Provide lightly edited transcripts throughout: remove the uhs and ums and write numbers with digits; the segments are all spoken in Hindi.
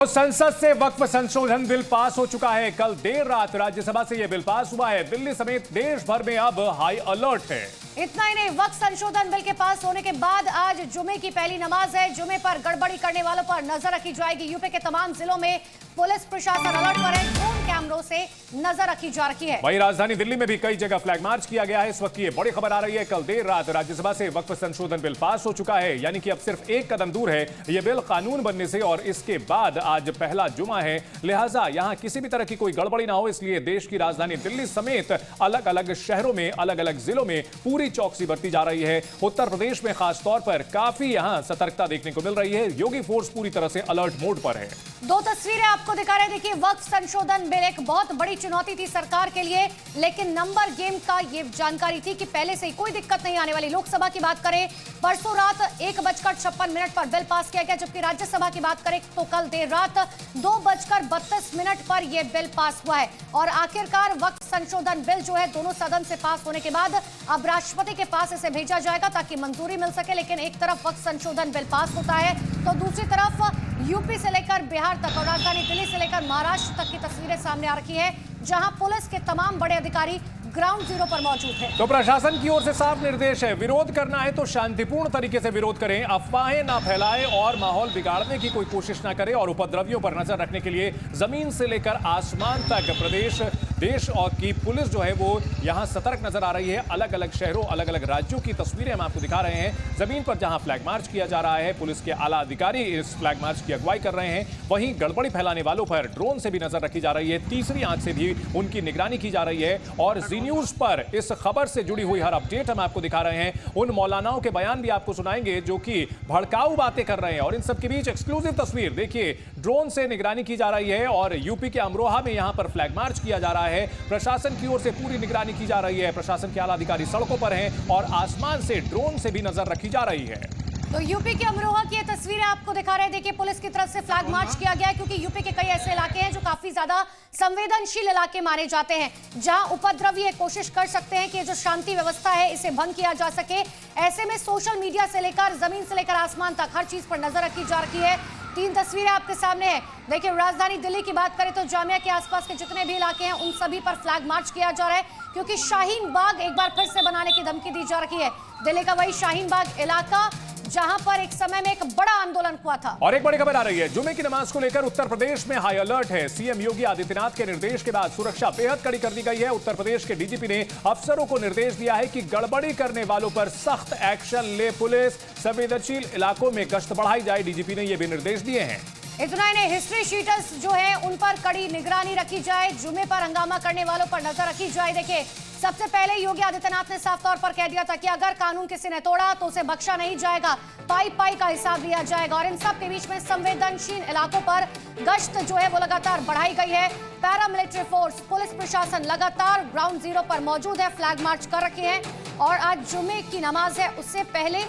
संसद से वक्फ संशोधन बिल पास हो चुका है। कल देर रात राज्यसभा से यह बिल पास हुआ है। दिल्ली समेत देश भर में अब हाई अलर्ट है। इतना ही नहीं, वक्फ संशोधन बिल के पास होने के बाद आज जुमे की पहली नमाज है। जुमे पर गड़बड़ी करने वालों पर नजर रखी जाएगी। यूपी के तमाम जिलों में पुलिस प्रशासन अलर्ट पर है। ड्रोन कैमरों से नजर रखी जा रही है। वहीं राजधानी दिल्ली में भी कई जगह फ्लैग मार्च किया गया है। इस वक्त ये बड़ी खबर आ रही है, कल देर रात राज्यसभा से वक्फ संशोधन बिल पास हो चुका है। यानी कि अब सिर्फ एक कदम दूर है यह बिल कानून बनने से, और इसके बाद आज पहला जुमा है। लिहाजा यहां किसी भी तरह की कोई गड़बड़ी ना हो, इसलिए देश की राजधानी दिल्ली समेत अलग अलग शहरों में, अलग अलग जिलों में पूरी चौकसी बरती जा रही है। उत्तर प्रदेश में खास तौर पर काफी यहां सतर्कता देखने को मिल रही है। योगी फोर्स पूरी तरह से अलर्ट मोड पर है। दो तस्वीरें आपको दिखा रहे हैं। देखिए, वक्फ संशोधन बिल एक बहुत बड़ी चुनौती थी सरकार के लिए, लेकिन नंबर गेम का ये जानकारी थी कि पहले से ही कोई दिक्कत नहीं आने वाली। लोकसभा की बात करें, परसों रात 1:56 पर बिल पास किया गया, जबकि राज्यसभा की बात करें तो कल देर रात 2:32 पर यह बिल पास हुआ है। और आखिरकार वक्फ संशोधन बिल जो है दोनों सदन से पास होने के बाद अब राष्ट्रपति के पास इसे भेजा जाएगा ताकि मंजूरी मिल सके। लेकिन एक तरफ वक्फ संशोधन बिल पास होता है तो दूसरी तरफ यूपी से लेकर बिहार तक और राजधानी दिल्ली से लेकर महाराष्ट्र तक की तस्वीरें सामने आ रही है, जहां पुलिस के तमाम बड़े अधिकारी ग्राउंड जीरो पर मौजूद है। तो प्रशासन की ओर से साफ निर्देश है, विरोध करना है तो शांतिपूर्ण तरीके से विरोध करें, अफवाहें ना फैलाएं और माहौल बिगाड़ने की कोई कोशिश ना करें। और उपद्रवियों पर नजर रखने के लिए जमीन से लेकर आसमान तक प्रदेश, देश और की पुलिस जो है वो यहां सतर्क नजर आ रही है। अलग अलग शहरों, अलग अलग राज्यों की तस्वीरें हम आपको दिखा रहे हैं। जमीन पर जहां फ्लैग मार्च किया जा रहा है, पुलिस के आला अधिकारी इस फ्लैग मार्च की अगुवाई कर रहे हैं। वहीं गड़बड़ी फैलाने वालों पर ड्रोन से भी नजर रखी जा रही है, तीसरी आंख से भी उनकी निगरानी की जा रही है। और जी न्यूज पर इस खबर से जुड़ी हुई हर अपडेट हम आपको दिखा रहे हैं। उन मौलानाओं के बयान भी आपको सुनाएंगे जो कि भड़काऊ बातें कर रहे हैं। और इन सब के बीच एक्सक्लूसिव तस्वीर देखिए, ड्रोन से निगरानी की जा रही है और यूपी के अमरोहा में यहां पर फ्लैग मार्च किया जा रहा है। प्रशासन की ओर से पूरी निगरानी की जा रही है। प्रशासन के आला अधिकारी सड़कों पर हैं और आसमान से ड्रोन से भी नजर रखी जा रही है। तो यूपी के अमरोहा की ये तस्वीरें आपको दिखा रहे हैं। देखिए, पुलिस की तरफ से फ्लैग मार्च किया गया है क्योंकि यूपी के कई ऐसे इलाके हैं जो काफी ज्यादा संवेदनशील इलाके माने जाते हैं, जहां उपद्रवी ये कोशिश कर सकते हैं कि ये जो शांति व्यवस्था है इसे भंग किया जा सके। ऐसे में सोशल मीडिया से लेकर जमीन से लेकर आसमान तक हर चीज पर नजर रखी जा रही है। तीन तस्वीरें आपके सामने है। देखिए, राजधानी दिल्ली की बात करें तो जामिया के आसपास के जितने भी इलाके हैं उन सभी पर फ्लैग मार्च किया जा रहा है, क्योंकि शाहीन बाग एक बार फिर से बनाने की धमकी दी जा रही है। दिल्ली का वही शाहीन बाग इलाका जहां पर एक समय में एक बड़ा आंदोलन हुआ था। और एक बड़ी खबर आ रही है, जुमे की नमाज को लेकर उत्तर प्रदेश में हाई अलर्ट है। सीएम योगी आदित्यनाथ के निर्देश के बाद सुरक्षा बेहद कड़ी कर दी गई है। उत्तर प्रदेश के डीजीपी ने अफसरों को निर्देश दिया है कि गड़बड़ी करने वालों पर सख्त एक्शन ले पुलिस। संवेदनशील इलाकों में गश्त बढ़ाई जाए, डीजीपी ने यह भी निर्देश दिए हैं। इतना ही नहीं, हिस्ट्री शीटर्स जो है उन पर कड़ी निगरानी रखी जाए, जुमे पर हंगामा करने वालों पर नजर रखी जाए। देखिए, सबसे पहले योगी आदित्यनाथ ने साफ तौर पर कह दिया था कि अगर कानून किसी ने तोड़ा तो उसे बख्शा नहीं जाएगा, पाई पाई का हिसाब दिया जाएगा। और इन सब के बीच में संवेदनशील इलाकों पर गश्त जो है वो लगातार बढ़ाई गई है। पैरामिलिट्री फोर्स, पुलिस प्रशासन लगातार ग्राउंड जीरो पर मौजूद है, फ्लैग मार्च कर रखे हैं। और आज जुमे की नमाज है, उससे पहले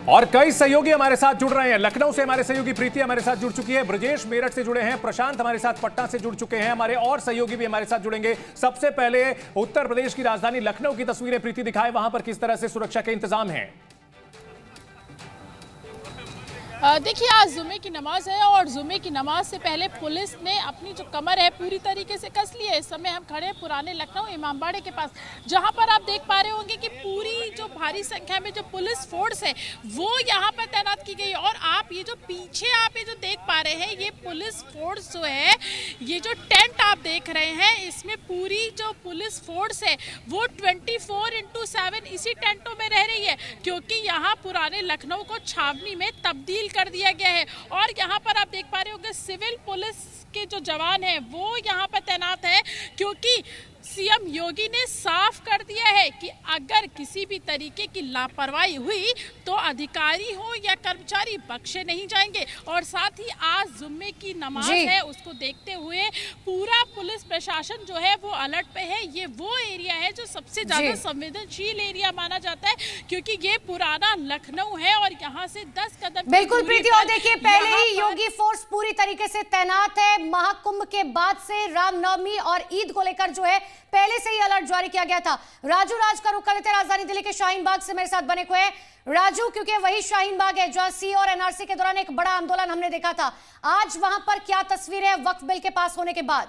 और कई सहयोगी हमारे साथ जुड़ रहे हैं। लखनऊ से हमारे सहयोगी प्रीति हमारे साथ जुड़ चुकी है, ब्रजेश मेरठ से जुड़े हैं, प्रशांत हमारे साथ पटना से जुड़ चुके हैं। हमारे और सहयोगी भी हमारे साथ जुड़ेंगे। सबसे पहले उत्तर प्रदेश की राजधानी लखनऊ की तस्वीरें प्रीति दिखाएं, वहां पर किस तरह से सुरक्षा के इंतजाम हैं। देखिए, आज जुमे की नमाज है और जुमे की नमाज से पहले पुलिस ने अपनी जो कमर है पूरी तरीके से कस ली है। इस समय हम खड़े हैं पुराने लखनऊ इमामबाड़े के पास, जहां पर आप देख पा रहे होंगे कि पूरी जो भारी संख्या में जो पुलिस फोर्स है वो यहां पर तैनात की गई है। और आप ये जो पीछे आप ये जो देख पा रहे हैं, ये पुलिस फोर्स जो है, ये जो टेंट आप देख रहे हैं, इसमें पूरी जो पुलिस फोर्स है वो 24x7 इसी टेंटों में रह रही है, क्योंकि यहाँ पुराने लखनऊ को छावनी में तब्दील कर दिया गया है। और यहाँ पर आप देख पा रहे होंगे सिविल पुलिस के जो जवान हैं वो यहाँ पर तैनात है, क्योंकि सीएम योगी ने साफ कर दिया है कि अगर किसी भी तरीके की लापरवाही हुई तो अधिकारी हो या कर्मचारी बख्शे नहीं जाएंगे। और साथ ही आज जुम्मे की नमाज है, उसको देखते हुए पूरा पुलिस प्रशासन जो है वो अलर्ट पे है। ये वो एरिया है जो सबसे ज्यादा संवेदनशील एरिया माना जाता है, क्योंकि ये पुराना लखनऊ है और यहाँ से 10 कदम। बिल्कुल प्रीति, और देखिए पहले ही योगी फोर्स पूरी तरीके तरीके से तैनात है। महाकुंभ के बाद से रामनवमी और ईद को लेकर जो है पहले से ही अलर्ट जारी किया गया था। राजू राज का रुख कर लेते हैं राजधानी दिल्ली के शाहीन बाग से मेरे साथ बने हुए हैं राजू, क्योंकि वही शाहीन बाग है जहां सी और एनआरसी के दौरान एक बड़ा आंदोलन हमने देखा था। आज वहां पर क्या तस्वीर है वक्फ बिल के पास होने के बाद?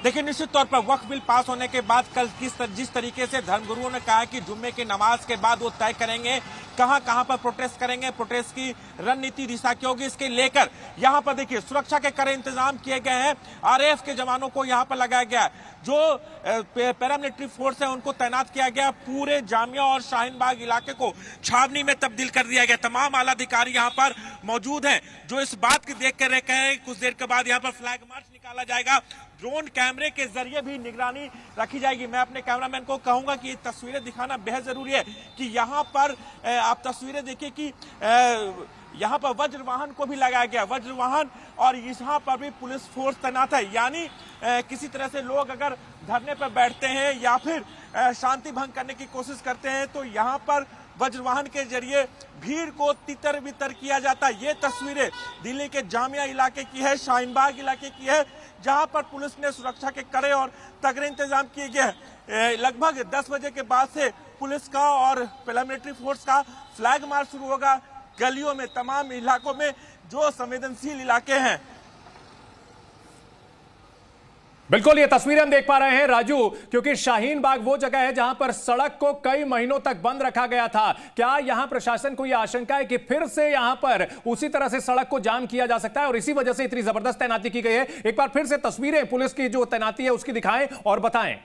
देखिए, निश्चित तौर पर वक्फ बिल पास होने के बाद कल जिस तरीके से धर्मगुरुओं ने कहा कि जुम्मे की नमाज के बाद वो तय करेंगे कहां पर प्रोटेस्ट करेंगे, प्रोटेस्ट की रणनीति दिशा क्या होगी, इसके लेकर यहां पर देखिए सुरक्षा के कड़े इंतजाम किए गए हैं। आरएएफ के जवानों को यहां पर लगाया गया है, जो पैरामिलिट्री फोर्स है उनको तैनात किया गया। पूरे जामिया और शाहीन बाग इलाके को छावनी में तब्दील कर दिया गया। तमाम आला अधिकारी यहां पर मौजूद हैं, जो इस बात की देख कर रहे हैं कुछ देर के बाद यहां पर फ्लैग मार्च निकाला जाएगा। ड्रोन कैमरे के जरिए भी निगरानी रखी जाएगी। मैं अपने कैमरामैन को कहूंगा कि ये तस्वीरें दिखाना बेहद जरूरी है कि यहाँ पर आप तस्वीरें देखिए कि यहाँ पर वज्र वाहन को भी लगाया गया, वज्र वाहन, और यहाँ पर भी पुलिस फोर्स तैनात है। यानी किसी तरह से लोग अगर धरने पर बैठते हैं या फिर शांति भंग करने की कोशिश करते हैं तो यहाँ पर वज्रवाहन के जरिए भीड़ को तितर बितर किया जाता है। ये तस्वीरें दिल्ली के जामिया इलाके की है, शाहीन बाग इलाके की है, जहां पर पुलिस ने सुरक्षा के कड़े और तगड़े इंतजाम किए गए हैं। लगभग 10 बजे के बाद से पुलिस का और पैरामिलिट्री फोर्स का फ्लैग मार्च शुरू होगा गलियों में, तमाम इलाकों में जो संवेदनशील इलाके हैं। बिल्कुल ये तस्वीरें हम देख पा रहे हैं राजू, क्योंकि शाहीन बाग वो जगह है जहां पर सड़क को कई महीनों तक बंद रखा गया था। क्या यहां प्रशासन को यह आशंका है कि फिर से यहां पर उसी तरह से सड़क को जाम किया जा सकता है और इसी वजह से इतनी जबरदस्त तैनाती की गई है? एक बार फिर से तस्वीरें पुलिस की जो तैनाती है उसकी दिखाएं और बताएं।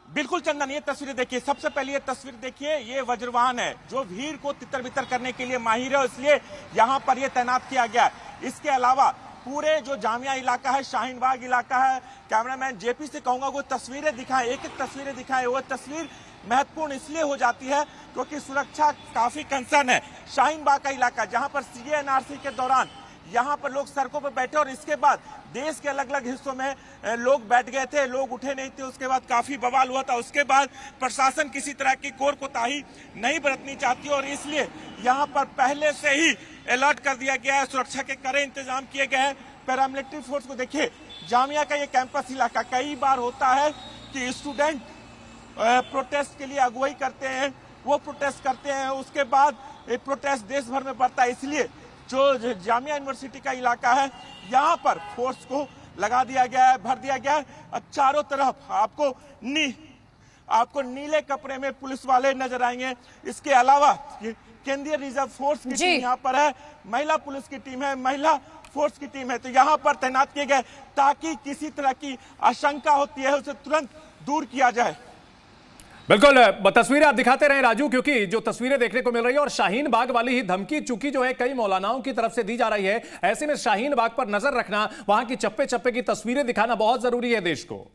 बिल्कुल चंदन, ये तस्वीरें देखिए। सबसे पहले ये तस्वीर देखिए, ये वज्रवाहन है जो भीड़ को तितर बितर करने के लिए माहिर है, इसलिए यहाँ पर ये तैनात किया गया। इसके अलावा पूरे जो जामिया इलाका है, शाहीन बाग इलाका है, कैमरामैन जेपी से कहूंगा वो तस्वीरें दिखाएं, एक एक तस्वीरें दिखाएं। वो तस्वीर महत्वपूर्ण इसलिए हो जाती है क्योंकि सुरक्षा काफी कंसर्न है। शाहीन बाग का इलाका जहां पर सीए एनआरसी के दौरान यहाँ पर लोग सड़कों पर बैठे और इसके बाद देश के अलग अलग हिस्सों में लोग बैठ गए थे, लोग उठे नहीं थे, उसके बाद काफी बवाल हुआ था। उसके बाद प्रशासन किसी तरह की कोर कोताही नहीं बरतनी चाहती और इसलिए यहाँ पर पहले से ही अलर्ट कर दिया गया है, सुरक्षा के कड़े इंतजाम किए गए हैं। पैरामिलिट्री फोर्स को देखिए, जामिया का ये कैंपस इलाका, कई बार होता है कि स्टूडेंट प्रोटेस्ट के लिए अगुवाई करते हैं, वो प्रोटेस्ट करते हैं, उसके बाद प्रोटेस्ट देश भर में बढ़ता है। इसलिए जो जामिया यूनिवर्सिटी का इलाका है यहाँ पर फोर्स को लगा दिया गया है, भर दिया गया है। चारों तरफ आपको नीले कपड़े में पुलिस वाले नजर आएंगे। इसके अलावा केंद्रीय रिजर्व फोर्स की टीम यहाँ पर है, महिला पुलिस की टीम है, महिला फोर्स की टीम है, तो यहाँ पर तैनात किए गए ताकि किसी तरह की आशंका होती है उसे तुरंत दूर किया जाए। बिल्कुल तस्वीरें आप दिखाते रहे राजू, क्योंकि जो तस्वीरें देखने को मिल रही है और शाहीन बाग वाली ही धमकी चूंकि जो है कई मौलानाओं की तरफ से दी जा रही है, ऐसे में शाहीन बाग पर नजर रखना, वहां की चप्पे चप्पे की तस्वीरें दिखाना बहुत जरूरी है देश को।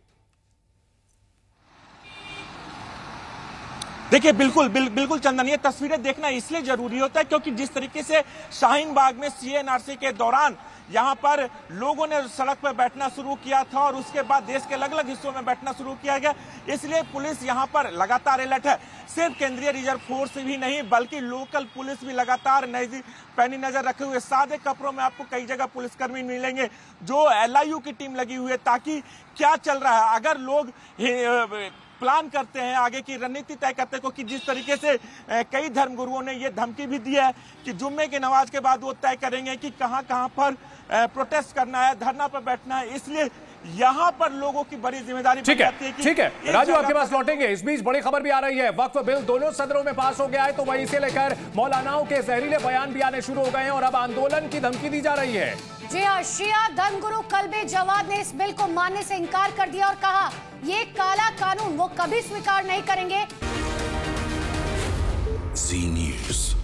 देखिए बिल्कुल चंदन, ये तस्वीरें देखना इसलिए जरूरी होता है क्योंकि जिस तरीके से शाहीन बाग में सीएनआरसी के दौरान यहाँ पर लोगों ने सड़क पर बैठना शुरू किया था और उसके बाद देश के अलग अलग हिस्सों में बैठना शुरू किया गया, इसलिए पुलिस यहाँ पर लगातार अलर्ट है। सिर्फ केंद्रीय रिजर्व फोर्स भी नहीं बल्कि लोकल पुलिस भी लगातार पैनी नजर रखे हुए। सादे कपड़ों में आपको कई जगह पुलिसकर्मी मिलेंगे जो एलआईयू की टीम लगी हुई है, ताकि क्या चल रहा है, अगर लोग प्लान करते हैं, आगे की रणनीति तय करते हैं, क्योंकि जिस तरीके से कई धर्मगुरुओं ने ये धमकी भी दी है कि जुम्मे की नमाज के बाद वो तय करेंगे कि कहां पर प्रोटेस्ट करना है, धरना पर बैठना है, इसलिए यहाँ पर लोगों की बड़ी जिम्मेदारी बन जाती है। ठीक है राजू, आपके पास लौटेंगे। इस बीच बड़ी खबर भी आ रही है, वक्फ बिल दोनों सदनों में पास हो गया है, तो वहीं से लेकर मौलानाओं के जहरीले बयान भी आने शुरू हो गए हैं और अब आंदोलन की धमकी दी जा रही है। जी हाँ, शिया धर्मगुरु कल्बे जवाद ने इस बिल को मानने से इनकार कर दिया और कहा ये काला कानून वो कभी स्वीकार नहीं करेंगे। जी न्यूज़।